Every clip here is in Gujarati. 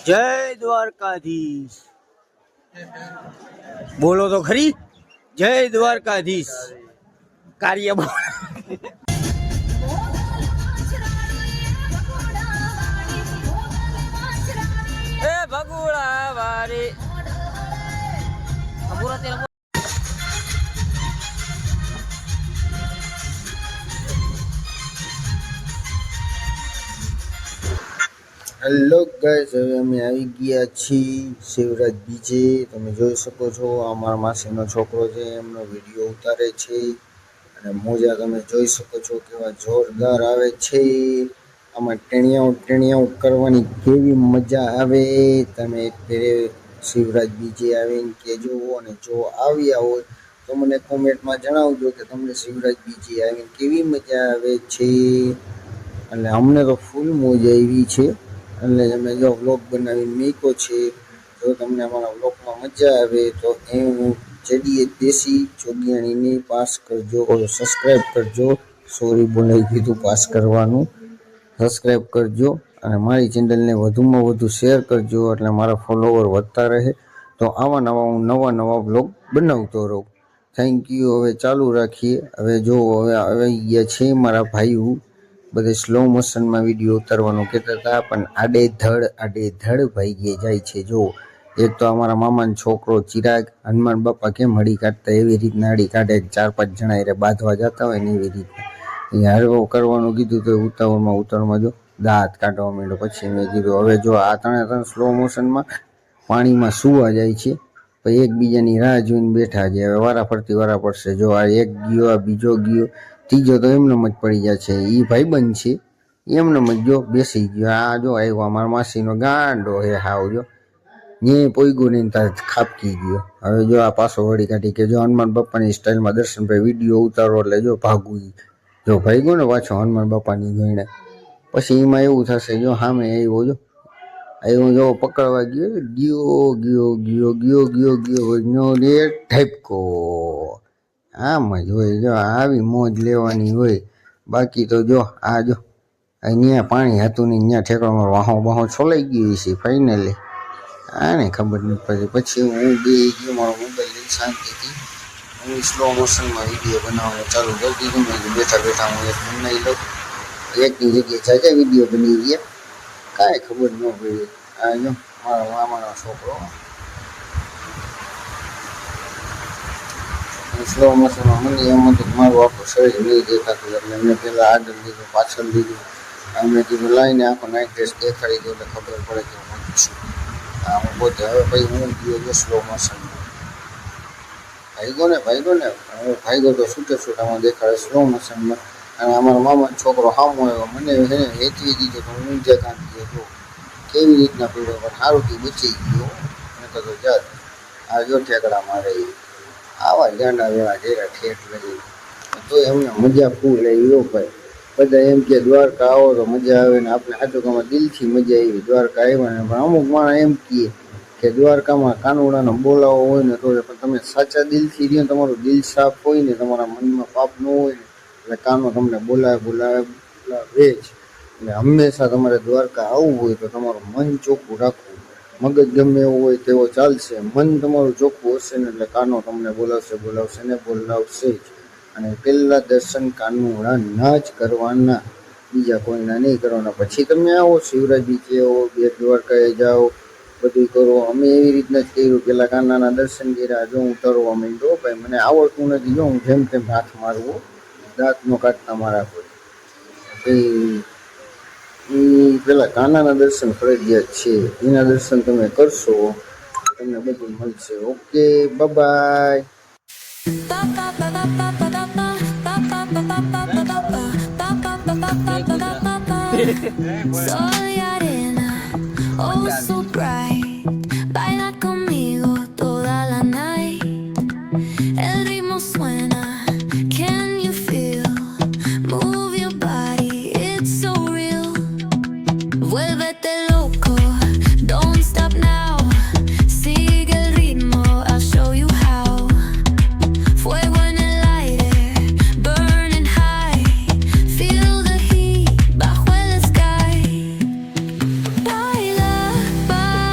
જય દ્વારકાધીશ બોલો તો ખરી. જય દ્વારકાધીશ કાર્ય એ ભગુડા વારી હેલો ગાઈસ, હવે અમે આવી ગયા છીએ શિવરાજ બીચે. તમે જોઈ શકો છો અમારા માસીનો છોકરો છે, એમનો વિડીયો ઉતારે છે અને મોજા તમે જોઈ શકો છો કેવા જોરદાર આવે છે. આમાં ટેણિયાઓ કરવાની કેવી મજા આવે. તમે એક ફેરે શિવરાજ બીચે આવીને કહેજો, અને જો આવ્યા હોય તો મને કોમેન્ટમાં જણાવજો કે તમને શિવરાજ બીચે આવીને કેવી મજા આવે છે. એટલે અમને તો ફૂલ મોજા આવી છે. એટલે અમે જો વ્લોગ બનાવીને મૂક્યો છે. જો તમને અમારા વ્લોગમાં મજા આવે તો હું જેડીએ દેશી જોગિયાણીને પાસ કરજો, સબસ્ક્રાઈબ કરજો. સોરી બોલાઈ કીધું પાસ કરવાનું. સબસ્ક્રાઈબ કરજો અને મારી ચેનલને વધુમાં વધુ શેર કરજો, એટલે મારા ફોલોવર વધતા રહે. તો આવા હું નવા વ્લોગ બનાવતો રહું. Thank you. હવે ચાલુ રાખીએ. હવે જો હવે આવી ગયા છે મારા ભાઈઓ. બધે સ્લો મોશનમાં વિડીયો ઉતારવાનું કહેતા હતા, પણ આડેધડ ભાઈ જાય છે. જો એક તો અમારા મામાનો છોકરો ચિરાગ હનુમાન બાપા કેમ હળી કાઢતા એવી રીતના હળી કાઢે. 4-5 જણા એ બાંધવા જતા હોય ને એવી રીતના એ હળવો કરવાનું કીધું તો ઉતાવળમાં જો દાંત કાઢવા માંડ્યો. પછી મેં કીધું હવે જો આ ત્રણે સ્લો મોશનમાં પાણીમાં સુવા જાય છે, પછી એકબીજાની રાહ જોઈને બેઠા છે. હવે વારા પડશે. જો આ એક ગયો, આ બીજો ગયો, ત્રીજો તો એમનેમ જ પડી જાય છે. એ ભાઈબંધ છે એમનેમ જ જો બેસી ગયો. આ જો આવ્યો અમારા માસીનો ગાંડો હે હાવ. જો ને પોઈગો ને તાર ખાપકી ગયો. હવે જો આ પાછો વળી કાઢી કે જો હનુમાન બાપાની સ્ટાઇલમાં દર્શનભાઈ વિડીયો ઉતારો, એટલે જો ભાગવું. જો ભાગ્યો ને પાછો હનુમાન બાપાની ગઈને. પછી એમાં એવું થશે, જો સામે આવ્યો જો પકડવા ગયો રે ઠપકો. આમ જ હોય. જો આવી મોજ લેવાની હોય. બાકી તો જો આ જો અહીંયા પાણી હતું નહીં, ત્યાં ઠેકવામાં વાહો છોલાઈ ગયું છે ફાઇનલી. આને ખબર નથી પડી. પછી હું ગયો મારો મોબાઈલ લઈ શાંતિથી. હું સ્લો મોશનમાં વિડીયો બનાવવાનું ચાલુ કરી દીધું. મેં બેઠા હું એક બનાવી લઉં. એકની જગ્યાએ જાજા વિડીયો બની ગયા, કાંઈ ખબર ન પડી. આ જો મારો મામાનો છોકરો સ્લો મોશનમાં મને એમ હતું મારું આખું શરીર નહીં દેખાતું, એટલે મેં પહેલાં આગળ લીધું, પાછળ લીધું. અમે કીધું લાઈને આખો નાઇટ ડ્રેસ દેખાડી દઉં એટલે ખબર પડે કે હું છું. હું પોતે હવે પછી હું ગયો જો સ્લો મોશનમાં. ભાઈગો ને હું ભાઈગો તો છૂટામાં દેખાડે સ્લો મોશનમાં. અને અમારો મામાનો છોકરો સામો આવ્યો, મને હેચવી દીધો તો હું ઊંઝા કાંધી ગયો. કેવી રીતના પીડ્યો, પણ સારુંથી બચી ગયો. મેં તો જાત આ જો ઠેકડા મારે આવા ગાંડા વેળા ઘેરા ઠેઠ લઈ તો એમને મજા ફૂલ આવી. ભાઈ બધા એમ કે દ્વારકા આવો તો મજા આવે ને આપણે સાચું દિલથી મજા આવી. દ્વારકા આવ્યા ને પણ અમુક માણસ એમ કહે કે દ્વારકામાં કાનુડાનો બોલાવો હોય ને તો પણ તમે સાચા દિલથી રહ્યો, તમારું દિલ સાફ હોય ને, તમારા મનમાં પાપ ન હોય ને, એટલે કાનો તમને બોલાવે જ. એટલે હંમેશા તમારે દ્વારકા આવવું હોય તો તમારું મન ચોખ્ખું રાખવું. મગજ ગમે એવું હોય તેવો ચાલશે, મન તમારું ચોખ્ખું હશે ને એટલે કાનો તમને બોલાવશે જ. અને પહેલાં દર્શન કાનુડા ના જ કરવાના, બીજા કોઈના નહીં કરવાના. પછી તમે આવો શિવરાજ બીચે આવો, બેટ દ્વારકાએ જાઓ, બધું કરો. અમે એવી રીતના જ કર્યું. પહેલાં કાનાના દર્શન કર્યા. જો હું તરવા માંડ્યો. ભાઈ મને આવડતું નથી. જો હું જેમ તેમ હાથ મારવો, દાંત નો કાઢતા મારા કોઈ. એ પેલા કાનાના દર્શન ફરજિયાત છે. એના દર્શન તમે કરશો તમને બધું મળશે. Okay, bye. Soy arena, oh so bright. Baila conmigo toda la night. El ritmo suena, can you feel? Move your body, it's so real. Vuélvete loco, don't stop now. Sigue el ritmo, I'll show you how. Fuego en el aire, burning high. Feel the heat bajo el sky. Baila, baila.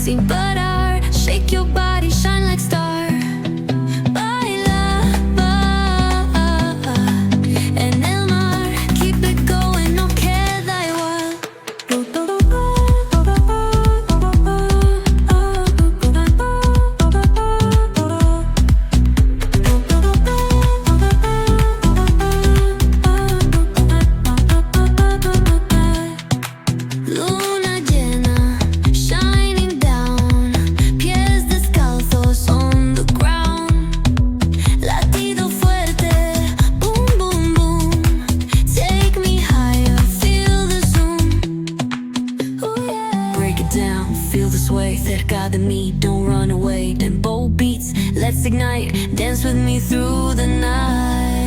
sin parar. Shake your body, shine like star. Baila, en el mar. Keep it going, no queda igual. Luna llena, shining down. Pies descalzos on the ground. Latido fuerte, boom, boom, boom. Take me higher, feel the zoom. Oh yeah. Break it down, feel the sway. Cerca de mí, don't run away. Tempo beats, let's ignite. Dance with me through the night.